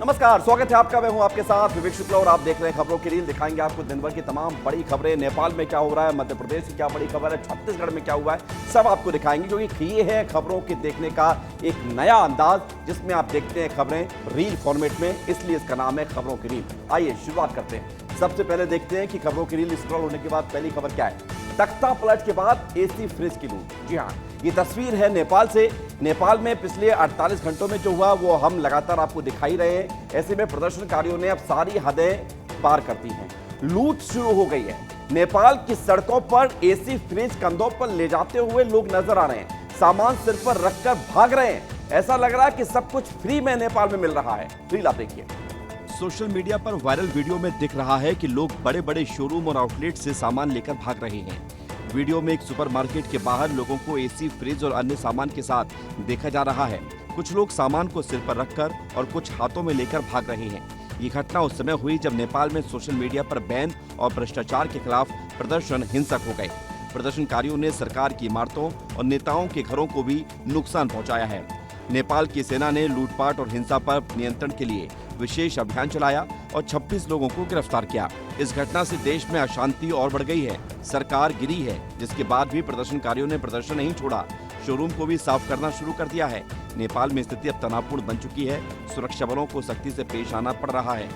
नमस्कार, स्वागत है आपका। मैं हूं आपके साथ विवेक शुक्ला और आप देख रहे हैं खबरों की रील। दिखाएंगे आपको दिन भर की तमाम बड़ी खबरें। नेपाल में क्या हो रहा है, मध्य प्रदेश की क्या बड़ी खबर है, छत्तीसगढ़ में क्या हुआ है, सब आपको दिखाएंगे। क्योंकि ये है खबरों के देखने का एक नया अंदाज, जिसमें आप देखते हैं खबरें रील फॉर्मेट में, इसलिए इसका नाम है खबरों की रील। आइए शुरुआत करते हैं। सबसे पहले देखते हैं कि खबरों की रील स्क्रॉल होने के बाद पहली खबर क्या है। तख्ता पलट के बाद एसी फ्रिज की लूट। जी हाँ, ये तस्वीर है नेपाल से। नेपाल में पिछले 48 घंटों में जो हुआ वो हम लगातार आपको दिखाई रहे हैं। ऐसे में प्रदर्शनकारियों ने अब सारी हदें पार कर दी हैं। लूट शुरू हो गई है। नेपाल की सड़कों पर एसी फ्रिज कंधों पर ले जाते हुए लोग नजर आ रहे हैं। सामान सिर पर रखकर भाग रहे हैं। ऐसा लग रहा है कि सब कुछ फ्री में नेपाल में मिल रहा है। रील आप देखिए। सोशल मीडिया पर वायरल वीडियो में दिख रहा है कि लोग बड़े बड़े शोरूम और आउटलेट से सामान लेकर भाग रहे हैं। वीडियो में एक सुपरमार्केट के बाहर लोगों को एसी, फ्रिज और अन्य सामान के साथ देखा जा रहा है। कुछ लोग सामान को सिर पर रखकर और कुछ हाथों में लेकर भाग रहे हैं। ये घटना उस समय हुई जब नेपाल में सोशल मीडिया पर बैन और भ्रष्टाचार के खिलाफ प्रदर्शन हिंसक हो गए। प्रदर्शनकारियों ने सरकार की इमारतों और नेताओं के घरों को भी नुकसान पहुंचाया है। नेपाल की सेना ने लूटपाट और हिंसा पर नियंत्रण के लिए विशेष अभियान चलाया और 26 लोगों को गिरफ्तार किया। इस घटना से देश में अशांति और बढ़ गई है। सरकार गिरी है, जिसके बाद भी प्रदर्शनकारियों ने प्रदर्शन नहीं छोड़ा। शोरूम को भी साफ करना शुरू कर दिया है। नेपाल में स्थिति अब तनावपूर्ण बन चुकी है। सुरक्षा बलों को सख्ती से पेश आना पड़ रहा है।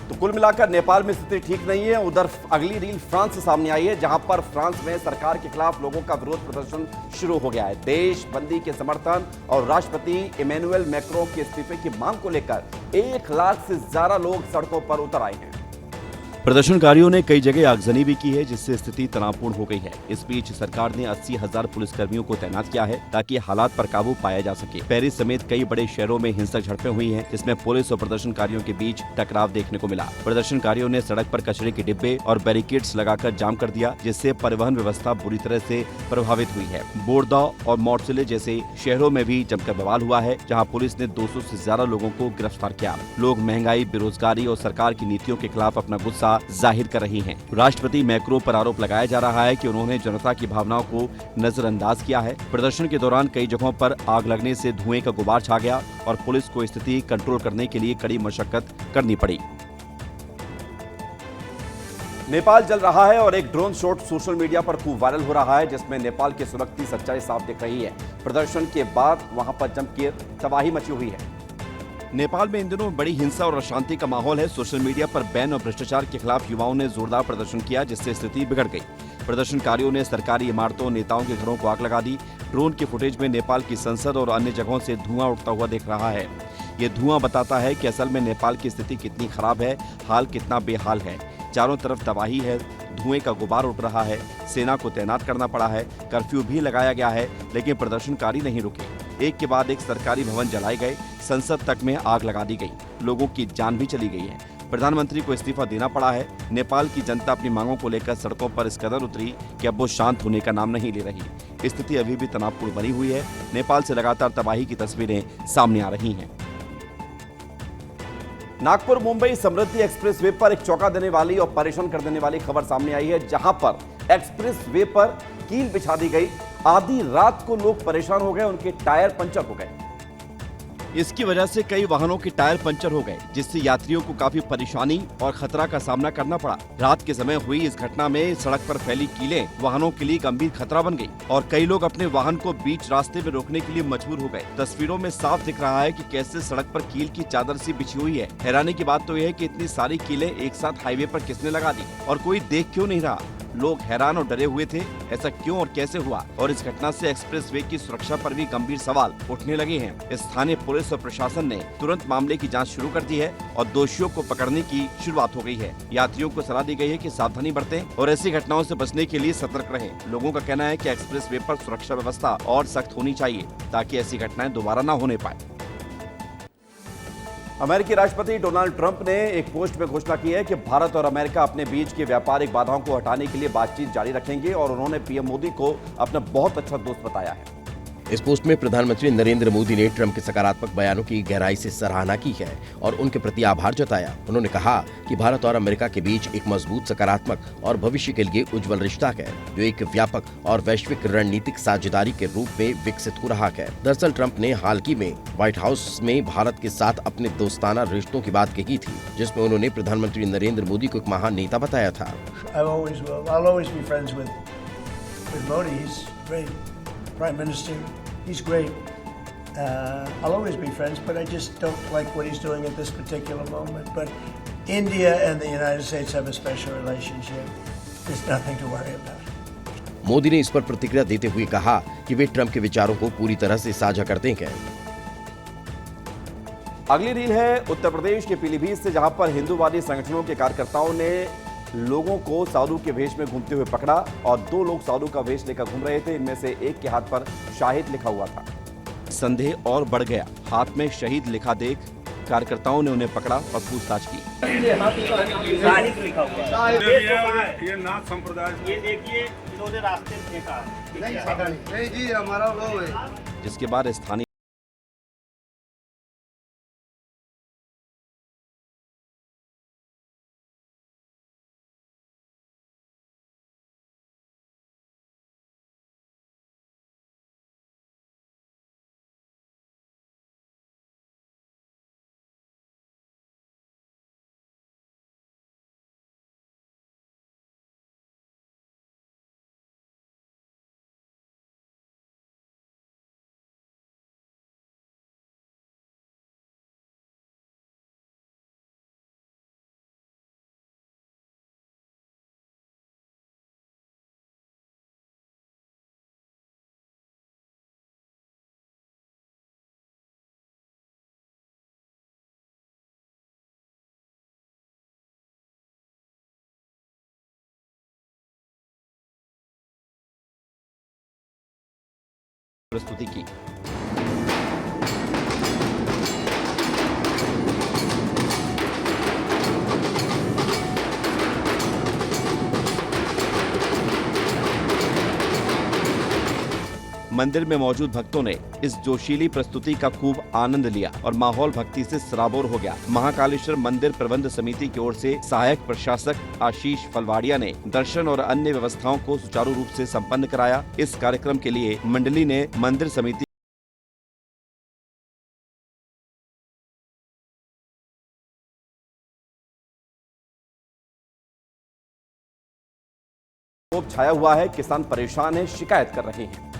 तो कुल मिलाकर नेपाल में स्थिति ठीक नहीं है। उधर अगली रील फ्रांस से सामने आई है, जहां पर फ्रांस में सरकार के खिलाफ लोगों का विरोध प्रदर्शन शुरू हो गया है। देश बंदी के समर्थन और राष्ट्रपति इमैनुअल मैक्रों के इस्तीफे की मांग को लेकर 1 लाख से ज्यादा लोग सड़कों पर उतर आए हैं। प्रदर्शनकारियों ने कई जगह आगजनी भी की है, जिससे स्थिति तनावपूर्ण हो गई है। इस बीच सरकार ने 80,000 पुलिसकर्मियों को तैनात किया है ताकि हालात पर काबू पाया जा सके। पेरिस समेत कई बड़े शहरों में हिंसक झड़पें हुई हैं, जिसमें पुलिस और प्रदर्शनकारियों के बीच टकराव देखने को मिला। प्रदर्शनकारियों ने सड़क पर कचरे के डिब्बे और बैरिकेड्स लगाकर जाम कर दिया, जिससे परिवहन व्यवस्था बुरी तरह से प्रभावित हुई है। बोर्दा और मोर्सिले जैसे शहरों में भी जमकर बवाल हुआ है, जहाँ पुलिस ने 200 से ज्यादा लोगों को गिरफ्तार किया। लोग महंगाई, बेरोजगारी और सरकार की नीतियों के खिलाफ अपना गुस्सा जाहिर कर रही हैं। राष्ट्रपति मैक्रो पर आरोप लगाया जा रहा है कि उन्होंने जनता की भावनाओं को नजरअंदाज किया है। प्रदर्शन के दौरान कई जगहों पर आग लगने से धुएं का गुबार छा गया और पुलिस को स्थिति कंट्रोल करने के लिए कड़ी मशक्कत करनी पड़ी। नेपाल जल रहा है और एक ड्रोन शॉट सोशल मीडिया पर खूब वायरल हो रहा है, जिसमें नेपाल की सुरक्षा की सच्चाई साफ दिख रही है। प्रदर्शन के बाद वहां पर जमकर तबाही मची हुई है। नेपाल में इन दिनों बड़ी हिंसा और अशांति का माहौल है। सोशल मीडिया पर बैन और भ्रष्टाचार के खिलाफ युवाओं ने जोरदार प्रदर्शन किया, जिससे स्थिति बिगड़ गई। प्रदर्शनकारियों ने सरकारी इमारतों, नेताओं के घरों को आग लगा दी। ड्रोन के फुटेज में नेपाल की संसद और अन्य जगहों से धुआं उठता हुआ दिख रहा है। ये धुआं बताता है कि असल में नेपाल की स्थिति कितनी खराब है, हाल कितना बेहाल है। चारों तरफ तबाही है, धुएं का गुबार उठ रहा है। सेना को तैनात करना पड़ा है, कर्फ्यू भी लगाया गया है, लेकिन प्रदर्शनकारी नहीं रुके। एक के बाद एक सरकारी भवन जलाए गए, संसद तक में आग लगा दी गई, लोगों की जान भी चली गई है। प्रधानमंत्री को इस्तीफा देना पड़ा है। नेपाल की जनता अपनी मांगों को लेकर सड़कों पर इस कदर उतरी कि अब वो शांत होने का नाम नहीं ले रही। स्थिति अभी भी तनावपूर्ण बनी हुई है। नेपाल से लगातार तबाही की तस्वीरें सामने आ रही हैं। नागपुर मुंबई समृद्धि एक्सप्रेस वे पर एक चौंका देने वाली और परेशान कर देने वाली खबर सामने आई है, जहां पर एक्सप्रेस वे पर कील बिछा दी गई। आधी रात को लोग परेशान हो गए, उनके टायर पंचर हो गए। इसकी वजह से कई वाहनों के टायर पंचर हो गए, जिससे यात्रियों को काफी परेशानी और खतरा का सामना करना पड़ा। रात के समय हुई इस घटना में सड़क पर फैली कीलें वाहनों के लिए गंभीर खतरा बन गई और कई लोग अपने वाहन को बीच रास्ते में रोकने के लिए मजबूर हो गए। तस्वीरों में साफ दिख रहा है कि कैसे सड़क पर कील की चादर सी बिछी हुई है। हैरानी की बात तो यह है कि इतनी सारी कीलें एक साथ हाईवे पर किसने लगा दी और कोई देख क्यों नहीं रहा। लोग हैरान और डरे हुए थे, ऐसा क्यों और कैसे हुआ। और इस घटना से एक्सप्रेसवे की सुरक्षा पर भी गंभीर सवाल उठने लगे हैं। स्थानीय पुलिस और प्रशासन ने तुरंत मामले की जांच शुरू कर दी है और दोषियों को पकड़ने की शुरुआत हो गई है। यात्रियों को सलाह दी गई है कि सावधानी बरतें और ऐसी घटनाओं से बचने के लिए सतर्क रहें। लोगों का कहना है कि एक्सप्रेसवे पर सुरक्षा व्यवस्था और सख्त होनी चाहिए ताकि ऐसी घटनाएं दोबारा न होने पाए। अमेरिकी राष्ट्रपति डोनाल्ड ट्रंप ने एक पोस्ट में घोषणा की है कि भारत और अमेरिका अपने बीच की व्यापारिक बाधाओं को हटाने के लिए बातचीत जारी रखेंगे और उन्होंने पीएम मोदी को अपना बहुत अच्छा दोस्त बताया है। इस पोस्ट में प्रधानमंत्री नरेंद्र मोदी ने ट्रंप के सकारात्मक बयानों की गहराई से सराहना की है और उनके प्रति आभार जताया। उन्होंने कहा कि भारत और अमेरिका के बीच एक मजबूत, सकारात्मक और भविष्य के लिए उज्जवल रिश्ता है, जो एक व्यापक और वैश्विक रणनीतिक साझेदारी के रूप में विकसित हो रहा है। दरअसल ट्रंप ने हाल ही में व्हाइट हाउस में भारत के साथ अपने दोस्ताना रिश्तों की बात कही थी, जिसमें उन्होंने प्रधानमंत्री नरेंद्र मोदी को एक महान नेता बताया था। I'll always be friends with Modi. He's great. Prime Minister, he's great. I'll always be friends, but I just don't like what he's doing at this particular moment. But India and the United States have a special relationship. There's nothing to worry about. Modi ने इस पर प्रतिक्रिया देते हुए कहा कि वे Trump के विचारों को पूरी तरह से साझा करते हैं। अगली रील है उत्तर प्रदेश के पीलीभीत से, जहां पर हिंदूवादी संगठनों के कार्यकर्ताओं ने लोगों को साधु के वेश में घूमते हुए पकड़ा और 2 लोग साधु का वेश लेकर घूम रहे थे। इनमें से एक के हाथ पर शाहिद लिखा हुआ था। संदेह और बढ़ गया। हाथ में शहीद लिखा देख कार्यकर्ताओं ने उन्हें पकड़ा और पूछताछ की। ये नाथ संप्रदाय, ये देखिए इन्होंने रास्ते में फेंका है। नहीं जी, हमारा वो है। जिसके बाद स्थानीय प्रस्तुति की। मंदिर में मौजूद भक्तों ने इस जोशीली प्रस्तुति का खूब आनंद लिया और माहौल भक्ति से सराबोर हो गया। महाकालेश्वर मंदिर प्रबंध समिति की ओर से सहायक प्रशासक आशीष फलवाड़िया ने दर्शन और अन्य व्यवस्थाओं को सुचारू रूप से संपन्न कराया। इस कार्यक्रम के लिए मंडली ने मंदिर समिति छाया हुआ है। किसान परेशान है, शिकायत कर रहे हैं।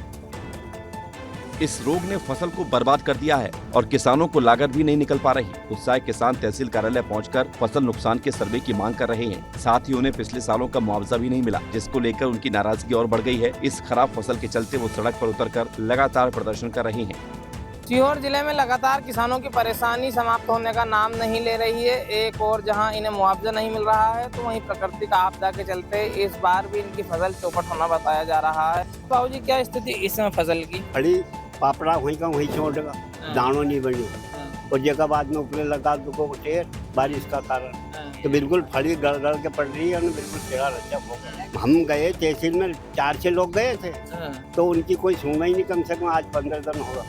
इस रोग ने फसल को बर्बाद कर दिया है और किसानों को लागत भी नहीं निकल पा रही। उत्साही किसान तहसील कार्यालय पहुंचकर फसल नुकसान के सर्वे की मांग कर रहे हैं। साथ ही उन्हें पिछले सालों का मुआवजा भी नहीं मिला, जिसको लेकर उनकी नाराजगी और बढ़ गई है। इस खराब फसल के चलते वो सड़क पर उतरकर लगातार प्रदर्शन कर रहे हैं। सीहोर जिले में लगातार किसानों की परेशानी समाप्त होने का नाम नहीं ले रही है। एक और जहां इन्हें मुआवजा नहीं मिल रहा है, तो वहीं प्राकृतिक आपदा के चलते इस बार भी इनकी फसल चौपट होना बताया जा रहा है। बाबू जी, क्या स्थिति इस समय फसल की? खड़ी पापड़ा वहीं का वहीं छोड़ देगा, दानों नहीं बनी और जगह बाद में उपले लगा दो ढेर बारिश का कारण, तो बिल्कुल फड़ी गड़ के पड़ रही है, बिल्कुल टेढ़ा रच्चा हो गया। हम गए तहसील में, 4-6 लोग गए थे, तो उनकी कोई सुनवाई नहीं। कम से कम आज 15 दिन होगा।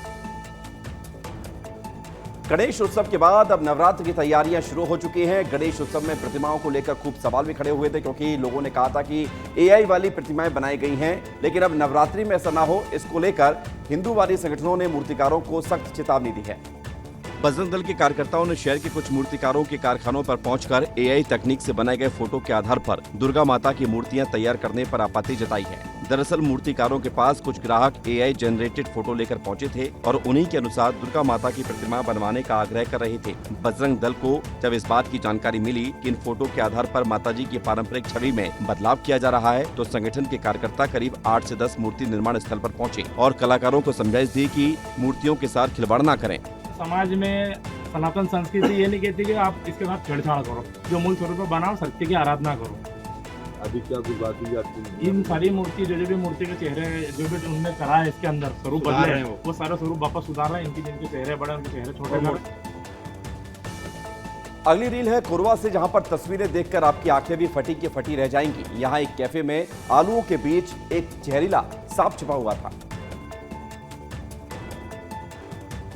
गणेश उत्सव के बाद अब नवरात्र की तैयारियां शुरू हो चुकी हैं। गणेश उत्सव में प्रतिमाओं को लेकर खूब सवाल भी खड़े हुए थे, क्योंकि लोगों ने कहा था कि एआई वाली प्रतिमाएं बनाई गई हैं। लेकिन अब नवरात्रि में ऐसा ना हो, इसको लेकर हिंदूवादी संगठनों ने मूर्तिकारों को सख्त चेतावनी दी है। बजरंग दल के कार्यकर्ताओं ने शहर के कुछ मूर्तिकारों के कारखानों पर पहुंचकर एआई तकनीक से बनाए गए फोटो के आधार पर दुर्गा माता की मूर्तियां तैयार करने पर आपत्ति जताई है। दरअसल मूर्तिकारों के पास कुछ ग्राहक एआई जनरेटेड फोटो लेकर पहुंचे थे और उन्हीं के अनुसार दुर्गा माता की प्रतिमा बनवाने का आग्रह कर रहे थे। बजरंग दल को जब इस बात की जानकारी मिली कि इन फोटो के आधार पर माताजी की पारंपरिक छवि में बदलाव किया जा रहा है, तो संगठन के कार्यकर्ता करीब 8 से 10 मूर्ति निर्माण स्थल पर पहुंचे और कलाकारों को समझाइश दी कि मूर्तियों के साथ खिलवाड़ न करें। समाज में सनातन संस्कृति ये नहीं कहती कि आप इसके साथ छेड़छाड़ करो, जो मूल स्वरूप में बनाओ, सत्य की आराधना करो। अभी क्या बात जाती है? इन सारी मूर्ति जो भी मूर्ति के चेहरे जो भी उन्होंने करा है, इसके अंदर स्वरूप बदले हैं, वो सारा स्वरूप वापस सुधार रहा है। इनकी जिनके चेहरे बड़े, उनके चेहरे छोटे कर। अगली रील है कोरबा से, जहां पर तस्वीरें देखकर आपकी आंखें भी फटी की फटी रह जाएंगी। यहां एक कैफे में आलूओं के बीच एक जहरीला सांप छिपा हुआ था।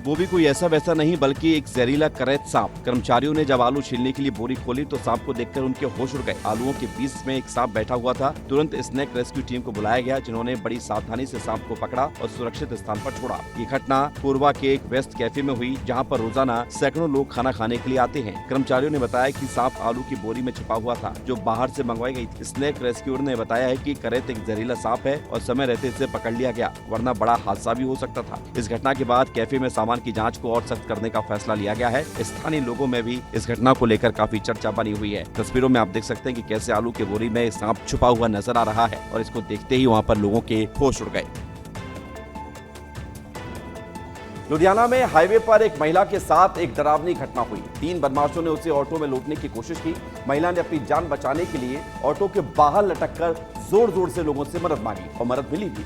वो भी कोई ऐसा वैसा नहीं बल्कि एक जहरीला करैत सांप। कर्मचारियों ने जब आलू छीलने के लिए बोरी खोली तो सांप को देखकर उनके होश उड़ गए। आलूओं के बीच में एक सांप बैठा हुआ था। तुरंत स्नेक रेस्क्यू टीम को बुलाया गया, जिन्होंने बड़ी सावधानी से सांप को पकड़ा और सुरक्षित स्थान पर छोड़ा। ये घटना पूर्वा के एक वेस्ट कैफे में हुई, जहाँ पर रोजाना सैकड़ों लोग खाना खाने के लिए आते हैं। कर्मचारियों ने बताया कि सांप आलू की बोरी में छुपा हुआ था, जो बाहर से मंगवाई गई थी। स्नेक रेस्क्यूअर ने बताया है कि करैत एक जहरीला सांप है और समय रहते इसे पकड़ लिया गया, वरना बड़ा हादसा भी हो सकता था। इस घटना के बाद कैफे में सामान की जांच को और सख्त करने का फैसला लिया गया है। स्थानीय लोगों में भी इस घटना को लेकर काफी चर्चा बनी हुई है। तस्वीरों में आप देख सकते हैं कि कैसे आलू की बोरी में सांप छुपा हुआ नजर आ रहा है और इसको देखते ही वहाँ पर लोगों के होश उड़ गए। लुधियाना में हाईवे पर एक महिला के साथ एक डरावनी घटना हुई। 3 बदमाशों ने उसे ऑटो में लूटने की कोशिश की। महिला ने अपनी जान बचाने के लिए ऑटो के बाहर लटककर जोर-जोर से लोगों से मदद मांगी और मदद मिली भी,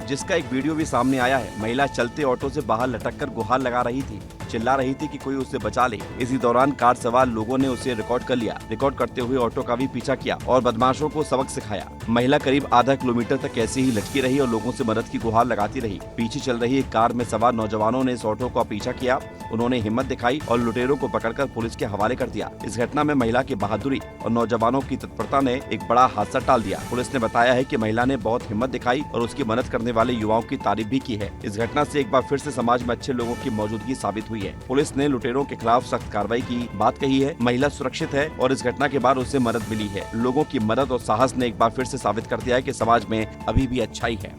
जिसका एक वीडियो भी सामने आया है। महिला चलते ऑटो से बाहर लटककर गुहार लगा रही थी, चिल्ला रही थी कि कोई उसे बचा ले। इसी दौरान कार सवार लोगों ने उसे रिकॉर्ड कर लिया। रिकॉर्ड करते हुए ऑटो का भी पीछा किया और बदमाशों को सबक सिखाया। महिला करीब आधा किलोमीटर तक ऐसे ही लटकी रही और लोगों से मदद की गुहार लगाती रही। पीछे चल रही एक कार में सवार नौजवानों ने इस ऑटो का पीछा किया। उन्होंने हिम्मत दिखाई और लुटेरों को पकड़कर पुलिस के हवाले कर दिया। इस घटना में महिला की बहादुरी और नौजवानों की तत्परता ने एक बड़ा हादसा टाल दिया। पुलिस ने बताया है कि महिला ने बहुत हिम्मत दिखाई और उसकी मदद करने वाले युवाओं की तारीफ भी की है। इस घटना से एक बार फिर से समाज में अच्छे लोगों की मौजूदगी साबित हुई है। पुलिस ने लुटेरों के खिलाफ सख्त कार्रवाई की बात कही है। महिला सुरक्षित है और इस घटना के बाद उसे मदद मिली है। लोगों की मदद और साहस ने एक बार फिर से साबित कर दिया है कि समाज में अभी भी अच्छाई है।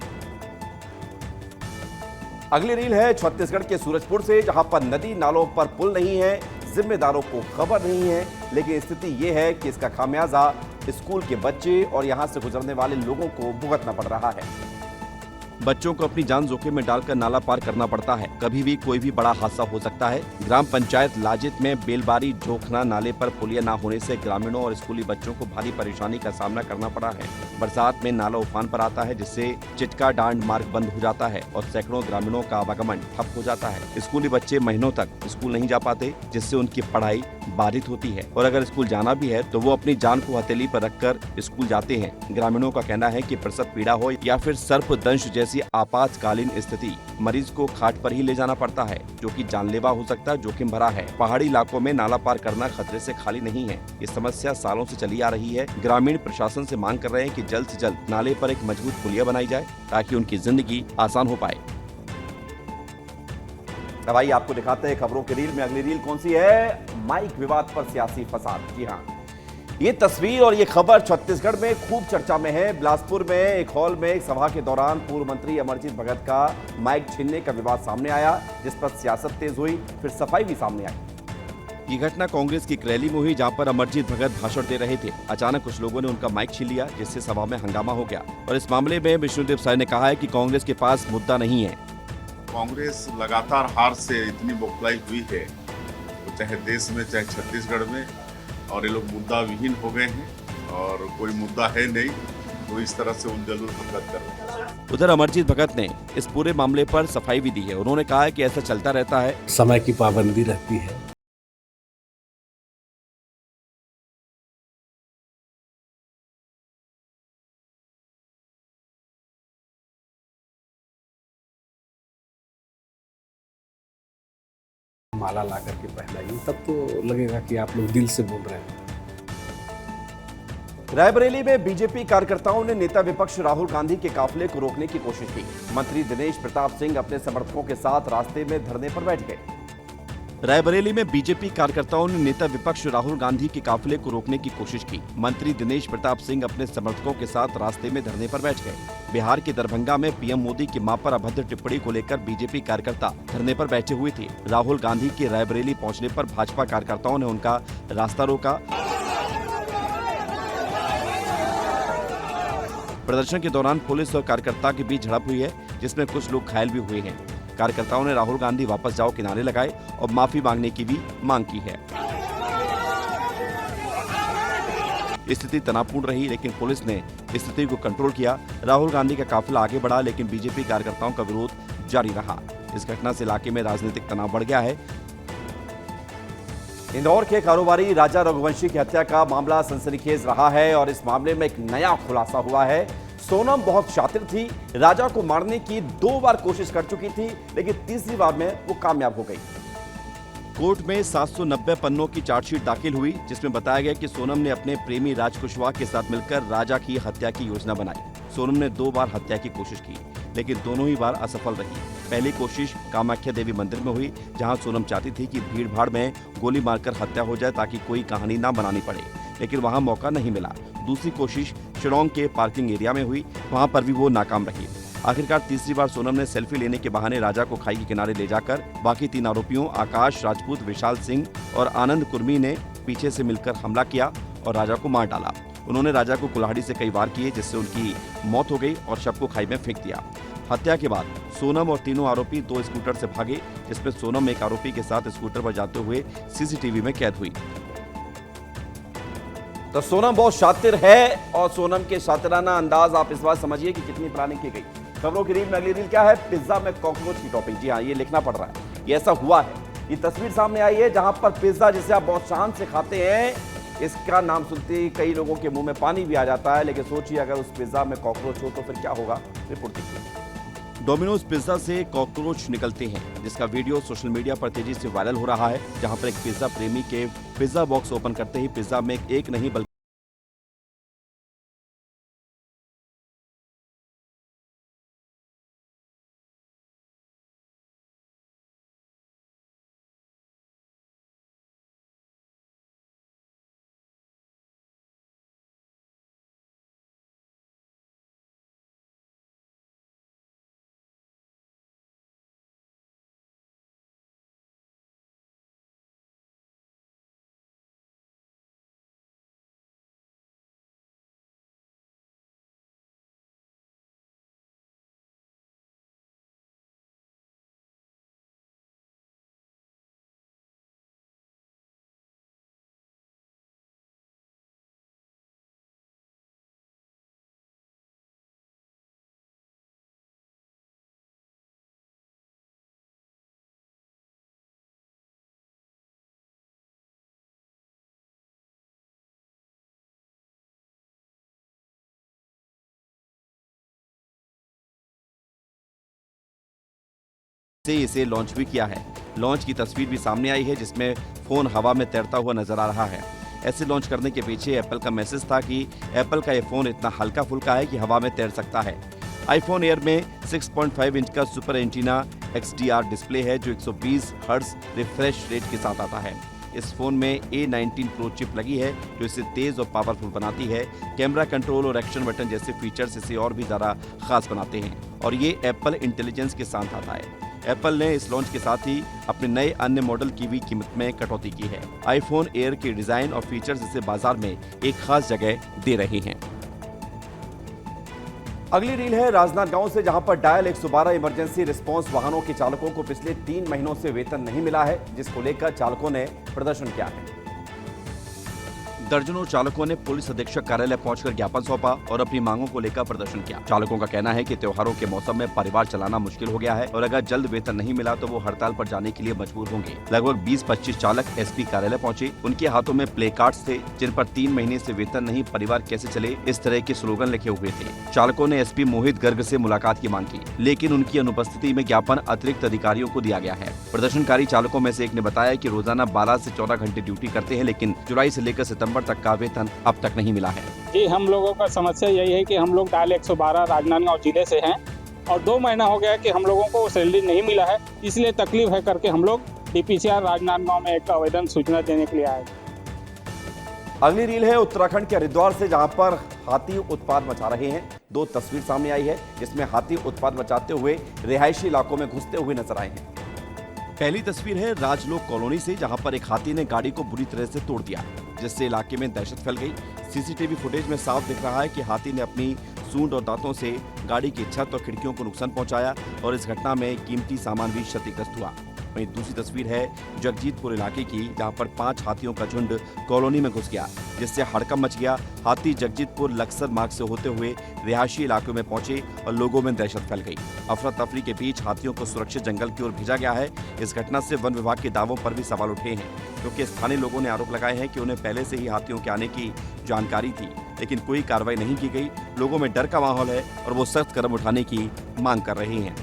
अगली रील है छत्तीसगढ़ के सूरजपुर से, जहां पर नदी नालों पर पुल नहीं है, जिम्मेदारों को खबर नहीं है, लेकिन स्थिति ये है कि इसका खामियाजा स्कूल के बच्चे और यहां से गुजरने वाले लोगों को भुगतना पड़ रहा है। बच्चों को अपनी जान जोखिम में डालकर नाला पार करना पड़ता है। कभी भी कोई भी बड़ा हादसा हो सकता है। ग्राम पंचायत लाजित में बेलबारी जोखना नाले पर पुलिया न होने से ग्रामीणों और स्कूली बच्चों को भारी परेशानी का सामना करना पड़ा है। बरसात में नाला उफान पर आता है, जिससे चिटका डांड मार्ग बंद हो जाता है और सैकड़ों ग्रामीणों का आवागमन ठप हो जाता है। स्कूली बच्चे महीनों तक स्कूल नहीं जा पाते, जिससे उनकी पढ़ाई बाधित होती है और अगर स्कूल जाना भी है तो वो अपनी जान को हथेली पर रखकर स्कूल जाते हैं। ग्रामीणों का कहना है कि प्रसव पीड़ा हो या फिर सर्पदंश जैसी आपातकालीन स्थिति, मरीज को खाट पर ही ले जाना पड़ता है, जो कि जानलेवा हो सकता है, जोखिम भरा है। पहाड़ी इलाकों में नाला पार करना खतरे से खाली नहीं है। ये समस्या सालों से चली आ रही है। ग्रामीण प्रशासन से मांग कर रहे हैं कि जल्द से जल्द नाले पर एक मजबूत पुलिया बनाई जाए, ताकि उनकी जिंदगी आसान हो पाए। अब आइए आपको दिखाते हैं खबरों की रील में अगली रील कौन सी है। माइक विवाद पर सियासी फसाद। जी हाँ, ये तस्वीर और ये खबर छत्तीसगढ़ में खूब चर्चा में है। बिलासपुर में एक हॉल में एक सभा के दौरान पूर्व मंत्री अमरजीत भगत का माइक छीनने का विवाद सामने आया, जिस पर सियासत तेज हुई, फिर सफाई भी सामने आई। ये घटना कांग्रेस की एक रैली में हुई, जहां पर अमरजीत भगत भाषण दे रहे थे। अचानक कुछ लोगों ने उनका माइक छीन लिया, जिससे सभा में हंगामा हो गया। और इस मामले में विष्णुदेव साय ने कहा है कि कांग्रेस के पास मुद्दा नहीं है। कांग्रेस लगातार हार से इतनी बौखलाई हुई है, तो चाहे देश में चाहे छत्तीसगढ़ में, और ये लोग मुद्दा विहीन हो गए हैं और कोई मुद्दा है नहीं, तो इस तरह से उलझुल हरकत कर रहे हैं। उधर अमरजीत भगत ने इस पूरे मामले पर सफाई भी दी है। उन्होंने कहा है कि ऐसा चलता रहता है, समय की पाबंदी रहती है। माला ला करके पहनाइए, तब तो लगेगा कि आप लोग दिल से बोल रहे हैं। रायबरेली में बीजेपी कार्यकर्ताओं ने नेता विपक्ष राहुल गांधी के काफिले को रोकने की कोशिश की। मंत्री दिनेश प्रताप सिंह अपने समर्थकों के साथ रास्ते में धरने पर बैठ गए। रायबरेली में बीजेपी कार्यकर्ताओं ने नेता विपक्ष राहुल गांधी के काफिले को रोकने की कोशिश की। मंत्री दिनेश प्रताप सिंह अपने समर्थकों के साथ रास्ते में धरने पर बैठ गए। बिहार के दरभंगा में पीएम मोदी की मां पर अभद्र टिप्पणी को लेकर बीजेपी कार्यकर्ता धरने पर बैठे हुए थे। राहुल गांधी के रायबरेली पहुंचने पर भाजपा कार्यकर्ताओं ने उनका रास्ता रोका। प्रदर्शन के दौरान पुलिस और कार्यकर्ता के बीच झड़प हुई है, जिसमें कुछ लोग घायल भी हुए हैं। कार्यकर्ताओं ने राहुल गांधी वापस जाओ के नारे लगाए और माफी मांगने की भी मांग की है। स्थिति तनावपूर्ण रही, लेकिन पुलिस ने स्थिति को कंट्रोल किया। राहुल गांधी का काफिला आगे बढ़ा, लेकिन बीजेपी कार्यकर्ताओं का विरोध जारी रहा। इस घटना से इलाके में राजनीतिक तनाव बढ़ गया है। इंदौर के कारोबारी राजा रघुवंशी की हत्या का मामला सनसनीखेज रहा है और इस मामले में एक नया खुलासा हुआ है। सोनम बहुत शातिर थी, राजा को मारने की 2 बार कोशिश कर चुकी थी, लेकिन तीसरी बार में वो कामयाब हो गई। कोर्ट में 790 पन्नों की चार्जशीट दाखिल हुई, जिसमें बताया गया कि सोनम ने अपने प्रेमी राज कुशवाहा के साथ मिलकर राजा की हत्या की योजना बनाई। सोनम ने 2 बार हत्या की कोशिश की, लेकिन दोनों ही बार असफल रही। पहली कोशिश कामाख्या देवी मंदिर में हुई, जहां सोनम चाहती थी कि भीड़ भाड़ में गोली मारकर हत्या हो जाए ताकि कोई कहानी ना बनानी पड़े, लेकिन वहां मौका नहीं मिला। दूसरी कोशिश शिलोंग के पार्किंग एरिया में हुई, वहां पर भी वो नाकाम रही। आखिरकार तीसरी बार सोनम ने सेल्फी लेने के बहाने राजा को खाई के किनारे ले जाकर बाकी 3 आरोपियों आकाश राजपूत, विशाल सिंह और आनंद कुर्मी ने पीछे से मिलकर हमला किया और राजा को मार डाला। उन्होंने राजा को कुल्हाड़ी से कई वार किए, जिससे उनकी मौत हो गई और शव को खाई में फेंक दिया। हत्या के बाद सोनम और तीनों आरोपी 2 स्कूटर से भागे, जिसमें सोनम एक आरोपी के साथ स्कूटर पर जाते हुए सीसीटीवी में कैद हुई। तो सोनम बहुत शातिर है और सोनम के शातिराना अंदाज आप इस बात समझिए कि कितनी प्लानिंग की गई। खबरों की रील में अगली रील क्या है? पिज्जा में कॉकरोच की टॉपिंग। जी हाँ, ये लिखना पड़ रहा है, ये ऐसा हुआ है। ये तस्वीर सामने आई है जहां पर पिज्जा जिसे आप बहुत शान से खाते हैं, इसका नाम सुनते ही कई लोगों के मुंह में पानी भी आ जाता है। लेकिन सोचिए अगर उस पिज्जा में कॉकरोच हो तो फिर क्या होगा? रिपोर्ट देखिए। डोमिनोज पिज्जा से कॉकरोच निकलते हैं, जिसका वीडियो सोशल मीडिया पर तेजी से वायरल हो रहा है, जहां पर एक पिज्जा प्रेमी के पिज्जा बॉक्स ओपन करते ही पिज्जा में एक नहीं बल्कि से इसे लॉन्च भी किया है। लॉन्च की तस्वीर भी सामने आई है, जिसमें फोन हवा में तैरता हुआ नजर आ रहा है। ऐसे लॉन्च करने के पीछे एप्पल का मैसेज था कि एप्पल का ये फोन इतना हल्का फुल्का है कि हवा में तैर सकता है। आईफोन एयर में 6.5 इंच का सुपर एंटीना XDR डिस्प्ले है, जो 120 हर्ट्ज रिफ्रेश रेट के साथ आता है। इस फोन में A19 प्रो चिप लगी है, जो इसे तेज और पावरफुल बनाती है। कैमरा कंट्रोल और एक्शन बटन जैसे फीचर्स इसे और भी ज्यादा खास बनाते हैं, और ये एप्पल इंटेलिजेंस के साथ आता है। एप्पल ने इस लॉन्च के साथ ही अपने नए अन्य मॉडल की भी कीमत में कटौती की है। आईफोन एयर के डिजाइन और फीचर्स इसे बाजार में एक खास जगह दे रहे हैं। अगली रील है राजनांदगांव से, जहां पर डायल 112 इमरजेंसी रिस्पांस वाहनों के चालकों को पिछले 3 महीनों से वेतन नहीं मिला है, जिसको लेकर चालकों ने प्रदर्शन किया है। दर्जनों चालकों ने पुलिस अधीक्षक कार्यालय पहुंचकर ज्ञापन सौंपा और अपनी मांगों को लेकर प्रदर्शन किया। चालकों का कहना है कि त्योहारों के मौसम में परिवार चलाना मुश्किल हो गया है और अगर जल्द वेतन नहीं मिला तो वो हड़ताल पर जाने के लिए मजबूर होंगे। लगभग 20-25 चालक SP कार्यालय पहुंचे। उनके हाथों में प्ले कार्ड्स थे, जिन पर 3 महीने से वेतन नहीं, परिवार कैसे चले, इस तरह के स्लोगन लिखे हुए थे। चालकों ने SP मोहित गर्ग से मुलाकात की मांग की, लेकिन उनकी अनुपस्थिति में ज्ञापन अतिरिक्त अधिकारियों को दिया गया है। प्रदर्शनकारी चालकों में से एक ने बताया कि रोजाना 12 से 14 घंटे ड्यूटी करते हैं, लेकिन जुलाई से लेकर सितंबर तक का वेतन अब तक नहीं मिला है। जी, हम लोगों का समस्या यही है कि हम लोग डायल 112 राजनांदगांव जिले से हैं और 2 महीना हो गया कि हम लोगों को सैलरी नहीं मिला है, इसलिए तकलीफ है करके हम लोग DPCR राजनांदगांव में एक आवेदन सूचना देने के लिए आए। अगली रील है उत्तराखंड के हरिद्वार से, जहां पर हाथी उत्पात मचा रहे हैं। 2 तस्वीर सामने आई है, जिसमें हाथी उत्पात मचाते हुए रिहायशी इलाकों में घुसते हुए नजर आए हैं। पहली तस्वीर है राजलोक कॉलोनी से, जहां पर एक हाथी ने गाड़ी को बुरी तरह से तोड़ दिया, जिससे इलाके में दहशत फैल गई। CCTV फुटेज में साफ दिख रहा है कि हाथी ने अपनी सूंड और दांतों से गाड़ी की छत और खिड़कियों को नुकसान पहुंचाया और इस घटना में कीमती सामान भी क्षतिग्रस्त हुआ। वहीं दूसरी तस्वीर है जगजीतपुर इलाके की, जहां पर 5 हाथियों का झुंड कॉलोनी में घुस गया, जिससे हड़कंप मच गया। हाथी जगजीतपुर लक्सर मार्ग से होते हुए रिहायशी इलाकों में पहुंचे और लोगों में दहशत फैल गई। अफरा तफरी के बीच हाथियों को सुरक्षित जंगल की ओर भेजा गया है। इस घटना से वन विभाग के दावों पर भी सवाल उठे हैं, क्योंकि स्थानीय लोगों ने आरोप लगाए हैं कि उन्हें पहले से ही हाथियों के आने की जानकारी थी। लेकिन कोई कार्रवाई नहीं की गई। लोगों में डर का माहौल है और वो सख्त कदम उठाने की मांग कर रहे हैं।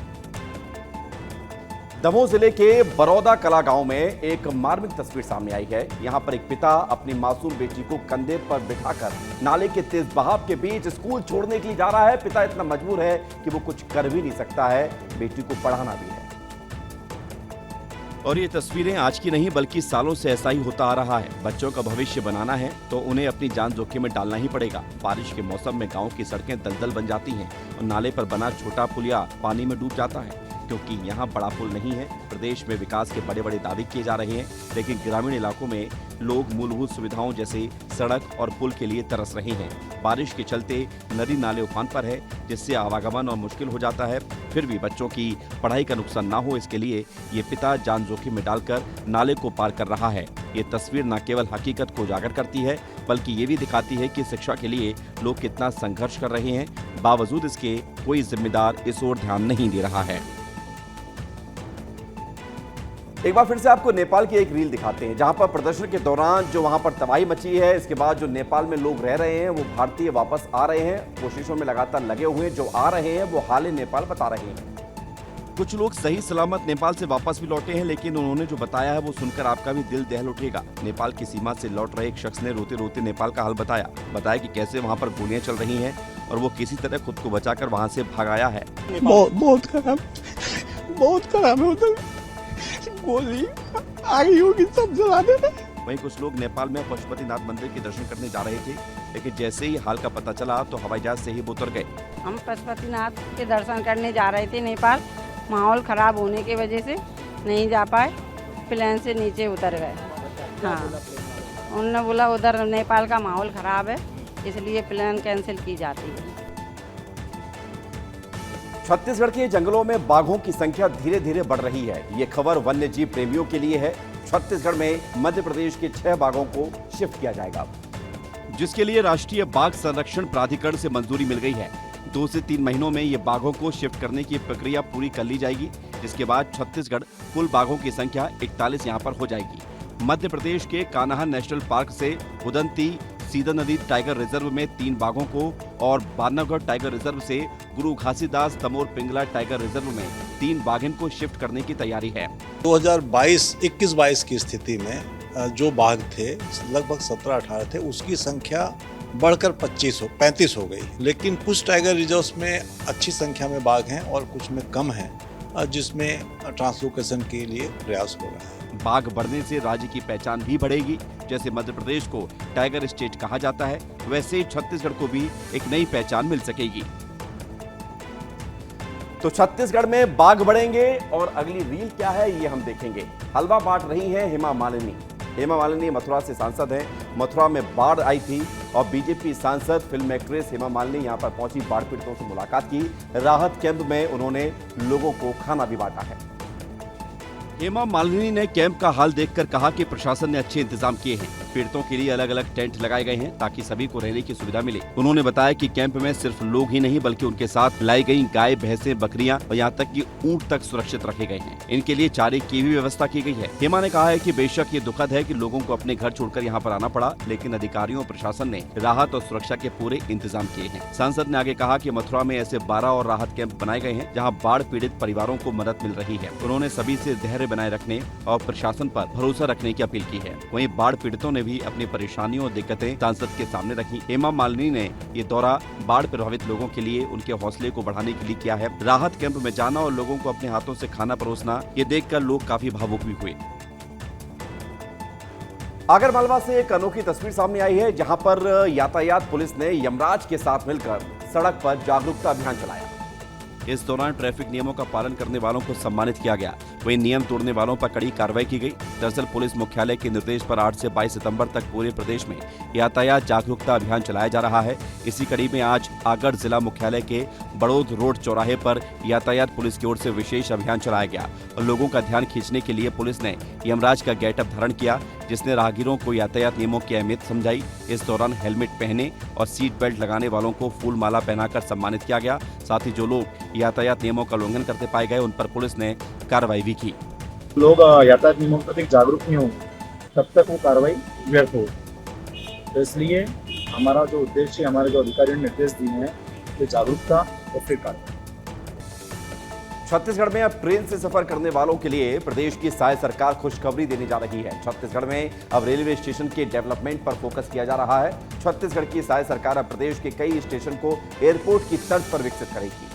दमोह जिले के बरौदा कला गांव में एक मार्मिक तस्वीर सामने आई है। यहां पर एक पिता अपनी मासूम बेटी को कंधे पर बिठाकर नाले के तेज बहाव के बीच स्कूल छोड़ने के लिए जा रहा है। पिता इतना मजबूर है कि वो कुछ कर भी नहीं सकता है, बेटी को पढ़ाना भी है। और ये तस्वीरें आज की नहीं बल्कि सालों से ऐसा ही होता आ रहा है। बच्चों का भविष्य बनाना है तो उन्हें अपनी जान जोखिम में डालना ही पड़ेगा। बारिश के मौसम में गांव की सड़कें दलदल बन जाती हैं और नाले पर बना छोटा पुलिया पानी में डूब जाता है, क्योंकि यहाँ बड़ा पुल नहीं है। प्रदेश में विकास के बड़े बड़े दावे किए जा रहे हैं, लेकिन ग्रामीण इलाकों में लोग मूलभूत सुविधाओं जैसे सड़क और पुल के लिए तरस रहे हैं। बारिश के चलते नदी नाले उफान पर है, जिससे आवागमन और मुश्किल हो जाता है। फिर भी बच्चों की पढ़ाई का नुकसान ना हो, इसके लिए ये पिता जान जोखिम में डालकर नाले को पार कर रहा है। ये तस्वीर न केवल हकीकत को उजागर करती है, बल्कि ये भी दिखाती है कि शिक्षा के लिए लोग कितना संघर्ष कर रहे हैं। बावजूद इसके कोई जिम्मेदार इस ओर ध्यान नहीं दे रहा है। एक बार फिर से आपको नेपाल की एक रील दिखाते हैं, जहां पर प्रदर्शन के दौरान जो वहां पर तबाही मची है, इसके बाद जो नेपाल में लोग रह रहे हैं वो भारतीय वापस आ रहे हैं, कोशिशों में लगातार लगे हुए हैं। जो आ रहे हैं वो हाल नेपाल बता रहे हैं। कुछ लोग सही सलामत नेपाल से वापस भी लौटे हैं, लेकिन उन्होंने जो बताया है वो सुनकर आपका भी दिल दहल उठेगा। नेपाल की सीमा से लौट रहे एक शख्स ने रोते रोते नेपाल का हाल बताया कि कैसे वहाँ पर गोलियां चल रही हैं और वो किसी तरह खुद को बचाकर वहाँ से भाग आया है। बहुत खराब है उधर, गोली आ गई होगी, सब जला देना। वहीं कुछ लोग नेपाल में पशुपतिनाथ मंदिर के दर्शन करने जा रहे थे, लेकिन जैसे ही हाल का पता चला तो हवाई जहाज से ही वो उतर गए। हम पशुपतिनाथ के दर्शन करने जा रहे थे नेपाल, माहौल खराब होने की वजह से नहीं जा पाए, प्लेन से नीचे उतर गए। हाँ, उन्होंने बोला उधर नेपाल का माहौल खराब है, इसलिए प्लेन कैंसिल की जाती है। छत्तीसगढ़ के जंगलों में बाघों की संख्या धीरे धीरे बढ़ रही है। ये खबर वन्य जीव प्रेमियों के लिए है। छत्तीसगढ़ में मध्य प्रदेश के 6 बाघों को शिफ्ट किया जाएगा, जिसके लिए राष्ट्रीय बाघ संरक्षण प्राधिकरण से मंजूरी मिल गई है। 2 से 3 महीनों में ये बाघों को शिफ्ट करने की प्रक्रिया पूरी कर ली जाएगी, जिसके बाद छत्तीसगढ़ कुल बाघों की संख्या 41 यहाँ पर हो जाएगी। मध्य प्रदेश के कान्हा नेशनल पार्क से उदंती सीधा नदी टाइगर रिजर्व में 3 बाघों को और बांधवगढ़ टाइगर रिजर्व से गुरु घासीदास तमोर पिंगला टाइगर रिजर्व में 3 बाघिन को शिफ्ट करने की तैयारी है। 2021-22 की स्थिति में जो बाघ थे लगभग 17-18 थे, उसकी संख्या बढ़कर 35 हो गई। लेकिन कुछ टाइगर रिजर्व्स में अच्छी संख्या में बाघ हैं और कुछ में कम हैं, जिसमें ट्रांसलोकेशन के लिए प्रयास हो रहा है। बाघ बढ़ने से राज्य की पहचान भी बढ़ेगी। जैसे मध्य प्रदेश को टाइगर स्टेट कहा जाता है, वैसे ही छत्तीसगढ़ को भी एक नई पहचान मिल सकेगी। तो छत्तीसगढ़ में बाघ बढ़ेंगे और अगली रील क्या है ये हम देखेंगे। हलवा बांट रही हैं हेमा मालिनी। हेमा मालिनी मथुरा से सांसद हैं। मथुरा में बाढ़ आई थी और बीजेपी सांसद फिल्म एक्ट्रेस हेमा मालिनी यहां पर पहुंची, बाढ़ पीड़ितों से मुलाकात की। राहत कैंप में उन्होंने लोगों को खाना भी बांटा है। हेमा मालिनी ने कैंप का हाल देखकर कहा कि प्रशासन ने अच्छे इंतजाम किए हैं। पीड़ितों के लिए अलग अलग टेंट लगाए गए हैं ताकि सभी को रहने की सुविधा मिले। उन्होंने बताया कि कैंप में सिर्फ लोग ही नहीं बल्कि उनके साथ लाई गई गाय, भैंसें, बकरियां और यहाँ तक कि ऊंट तक सुरक्षित रखे गए हैं। इनके लिए चारे की भी व्यवस्था की गई है। हेमा ने कहा है कि बेशक ये दुखद है कि लोगों को अपने घर छोड़कर यहाँ पर आना पड़ा, लेकिन अधिकारियों और प्रशासन ने राहत और सुरक्षा के पूरे इंतजाम किए हैं। सांसद ने आगे कहा कि मथुरा में ऐसे 12 और राहत कैंप बनाए गए हैं जहाँ बाढ़ पीड़ित परिवारों को मदद मिल रही है। उन्होंने सभी से धैर्य बनाए रखने और प्रशासन पर भरोसा रखने की अपील की है। वहीं बाढ़ पीड़ितों ने भी अपनी परेशानियों और दिक्कतें सांसद के सामने रखी। हेमा मालिनी ने ये दौरा बाढ़ प्रभावित लोगों के लिए उनके हौसले को बढ़ाने के लिए किया है। राहत कैंप में जाना और लोगों को अपने हाथों से खाना परोसना, ये देखकर लोग काफी भावुक भी हुए। आगरमालवा से एक अनोखी तस्वीर सामने आई है, जहां पर यातायात पुलिस ने यमराज के साथ मिलकर सड़क पर जागरूकता अभियान चलाया। इस दौरान ट्रैफिक नियमों का पालन करने वालों को सम्मानित किया गया। वहीं नियम तोड़ने वालों पर कड़ी कार्रवाई की गई। दरअसल पुलिस मुख्यालय के निर्देश पर 8 से 22 सितंबर तक पूरे प्रदेश में यातायात जागरूकता अभियान चलाया जा रहा है। इसी कड़ी में आज आगरा जिला मुख्यालय के बड़ौद रोड चौराहे पर यातायात पुलिस की ओर से विशेष अभियान चलाया गया और लोगों का ध्यान खींचने के लिए पुलिस ने यमराज का गेटअप धारण किया, जिसने राहगीरों को यातायात नियमों की अहमियत समझाई। इस दौरान हेलमेट पहने और सीट बेल्ट लगाने वालों को फूल माला पहनाकर सम्मानित किया गया। साथ ही जो लोग यातायात नियमों का उल्लंघन करते पाए गए उन पर पुलिस ने कार्रवाई भी की। लोग यातायात नियमों के प्रति जागरूक नहीं होंगे तब तक वो कार्रवाई व्यर्थ हो। तो इसलिए हमारा जो उद्देश्य, हमारे जो अधिकारियों ने निर्देश दिए हैं, ये जागरूकता और फिर कार्रवाई। छत्तीसगढ़ में अब ट्रेन से सफर करने वालों के लिए प्रदेश की सहाय सरकार खुशखबरी देने जा रही है। छत्तीसगढ़ में अब रेलवे स्टेशन के डेवलपमेंट पर फोकस किया जा रहा है। छत्तीसगढ़ की सहाय सरकार अब प्रदेश के कई स्टेशन को एयरपोर्ट की तर्ज पर विकसित करेगी।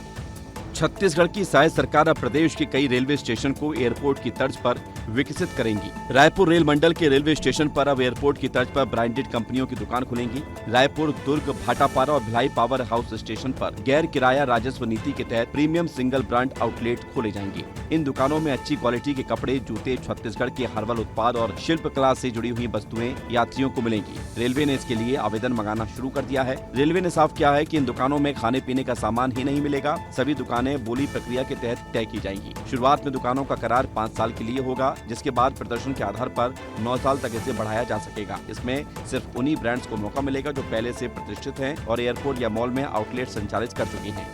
छत्तीसगढ़ की सहाय सरकार अब प्रदेश के कई रेलवे स्टेशन को एयरपोर्ट की तर्ज पर विकसित करेंगी। रायपुर रेल मंडल के रेलवे स्टेशन पर अब एयरपोर्ट की तर्ज पर ब्रांडेड कंपनियों की दुकान खुलेंगी। रायपुर, दुर्ग, भाटापारा और भिलाई पावर हाउस स्टेशन पर गैर किराया राजस्व नीति के तहत प्रीमियम सिंगल ब्रांड आउटलेट खोले जाएंगे। इन दुकानों में अच्छी क्वालिटी के कपड़े, जूते, छत्तीसगढ़ के हर्बल उत्पाद और शिल्प कला से जुड़ी हुई वस्तुएं यात्रियों को मिलेंगी। रेलवे ने इसके लिए आवेदन मंगाना शुरू कर दिया है। रेलवे ने साफ किया है कि इन दुकानों में खाने पीने का सामान ही नहीं मिलेगा, सभी दुकानें बोली प्रक्रिया के तहत तय की जाएंगी। शुरुआत में दुकानों का करार 5 साल के लिए होगा, जिसके बाद प्रदर्शन के आधार पर 9 साल तक इसे बढ़ाया जा सकेगा। इसमें सिर्फ उन्हीं ब्रांड्स को मौका मिलेगा जो पहले से प्रतिष्ठित हैं और एयरपोर्ट या मॉल में आउटलेट संचालित कर चुकी हैं।